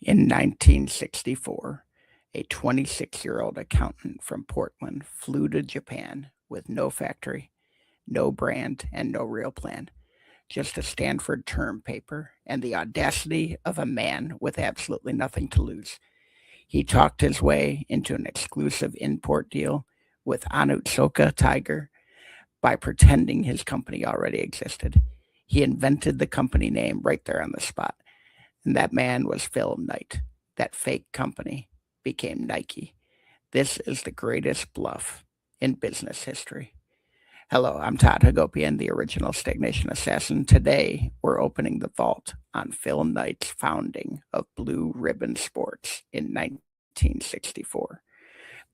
In 1964, a 26-year-old accountant from Portland flew to Japan with no factory, no brand, and no real plan, just a Stanford term paper and the audacity of a man with absolutely nothing to lose. He talked his way into an exclusive import deal with Onitsuka Tiger by pretending his company already existed. He invented the company name right there on the spot. And that man was Phil Knight. That fake company became Nike. This is the greatest bluff in business history. Hello, I'm Todd Hagopian, the original Stagnation Assassin. Today, we're opening the vault on Phil Knight's founding of Blue Ribbon Sports in 1964.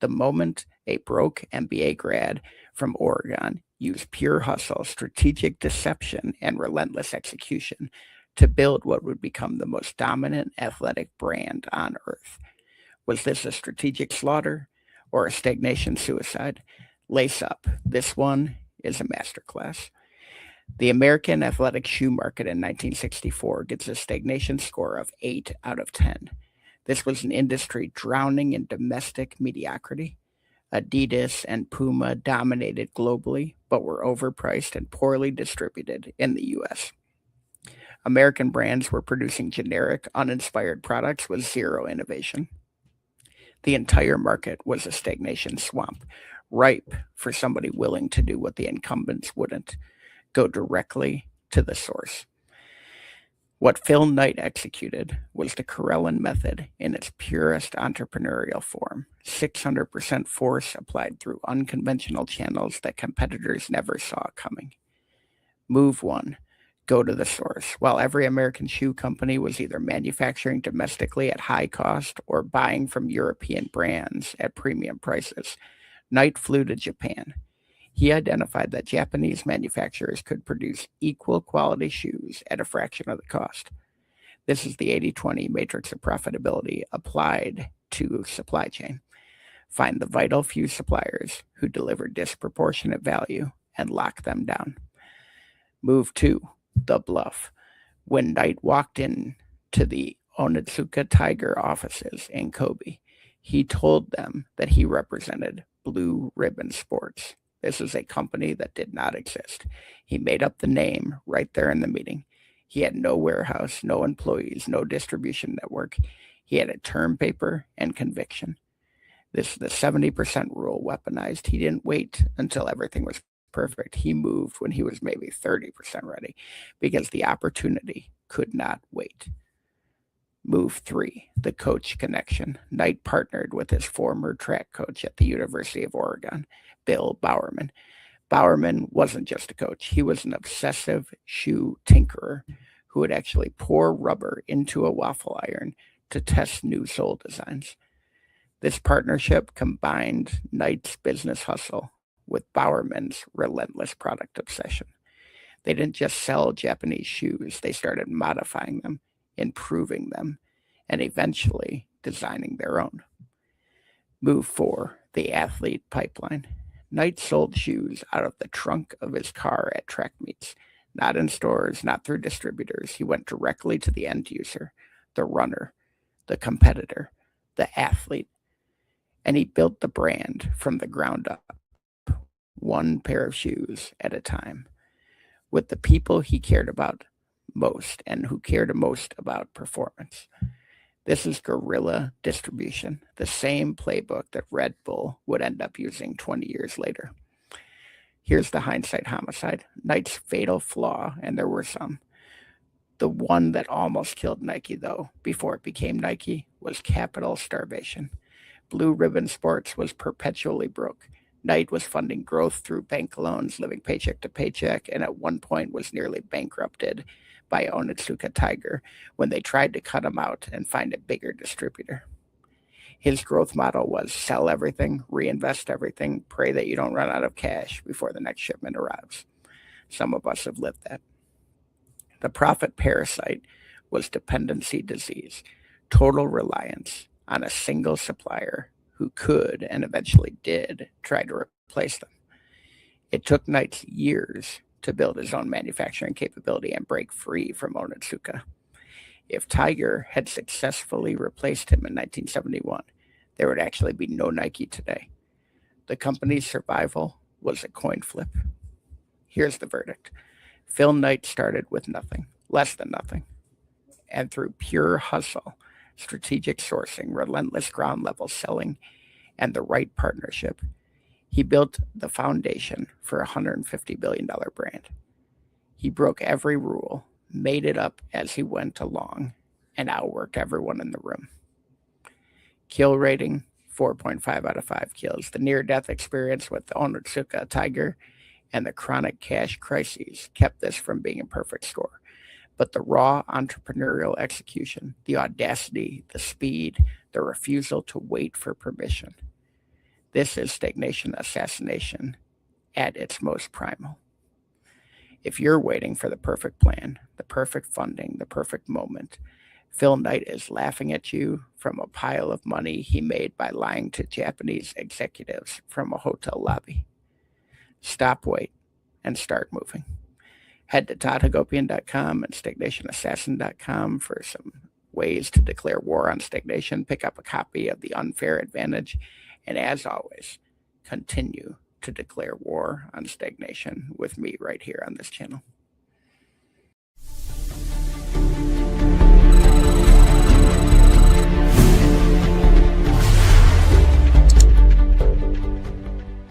The moment a broke MBA grad from Oregon used pure hustle, strategic deception, and relentless execution to build what would become the most dominant athletic brand on earth. Was this a strategic slaughter or a stagnation suicide? Lace up. This one is a masterclass. The American athletic shoe market in 1964 gets a stagnation score of 8 out of 10. This was an industry drowning in domestic mediocrity. Adidas and Puma dominated globally, but were overpriced and poorly distributed in the US. American brands were producing generic, uninspired products with zero innovation. The entire market was a stagnation swamp, ripe for somebody willing to do what the incumbents wouldn't, go directly to the source. What Phil Knight executed was the Corellan method in its purest entrepreneurial form, 600% force applied through unconventional channels that competitors never saw coming. Move one, go to the source. While every American shoe company was either manufacturing domestically at high cost or buying from European brands at premium prices, Knight flew to Japan. He identified that Japanese manufacturers could produce equal quality shoes at a fraction of the cost. This is the 80-20 matrix of profitability applied to supply chain. Find the vital few suppliers who deliver disproportionate value and lock them down. Move two, the bluff. When Knight walked in to the Onitsuka Tiger offices in Kobe, he told them that he represented Blue Ribbon Sports. This is a company that did not exist. He made up the name right there in the meeting. He had no warehouse, no employees, no distribution network. He had a term paper and conviction. This is the 70% rule weaponized. He didn't wait until everything was perfect. He moved when he was maybe 30% ready because the opportunity could not wait. Move three, the coach connection. Knight partnered with his former track coach at the University of Oregon, Bill Bowerman. Bowerman wasn't just a coach, he was an obsessive shoe tinkerer who would actually pour rubber into a waffle iron to test new sole designs. This partnership combined Knight's business hustle with Bowerman's relentless product obsession. They didn't just sell Japanese shoes, they started modifying them, improving them, and eventually designing their own. Move four, the athlete pipeline. Knight sold shoes out of the trunk of his car at track meets, not in stores, not through distributors. He went directly to the end user, the runner, the competitor, the athlete, and he built the brand from the ground up, one pair of shoes at a time, with the people he cared about most and who cared most about performance. This is guerrilla distribution, the same playbook that Red Bull would end up using 20 years later. Here's the hindsight homicide. Knight's fatal flaw, and there were some. The one that almost killed Nike, though, before it became Nike, was capital starvation. Blue Ribbon Sports was perpetually broke. Knight was funding growth through bank loans, living paycheck to paycheck, and at one point was nearly bankrupted by Onitsuka Tiger when they tried to cut him out and find a bigger distributor. His growth model was sell everything, reinvest everything, pray that you don't run out of cash before the next shipment arrives. Some of us have lived that. The profit parasite was dependency disease, total reliance on a single supplier who could and eventually did try to replace them. It took Knight's years to build his own manufacturing capability and break free from Onitsuka. If Tiger had successfully replaced him in 1971, there would actually be no Nike today. The company's survival was a coin flip. Here's the verdict. Phil Knight started with nothing, less than nothing, and through pure hustle, strategic sourcing, relentless ground level selling, and the right partnership, he built the foundation for a $150 billion brand. He broke every rule, made it up as he went along, and outworked everyone in the room. Kill rating, 4.5 out of 5 kills. The near-death experience with the Onitsuka Tiger and the chronic cash crises kept this from being a perfect score. But the raw entrepreneurial execution, the audacity, the speed, the refusal to wait for permission. This is Stagnation Assassination at its most primal. If you're waiting for the perfect plan, the perfect funding, the perfect moment, Phil Knight is laughing at you from a pile of money he made by lying to Japanese executives from a hotel lobby. Stop, wait, and start moving. Head to toddhagopian.com and stagnationassassin.com for some ways to declare war on stagnation. Pick up a copy of The Unfair Advantage. And as always, continue to declare war on stagnation with me right here on this channel.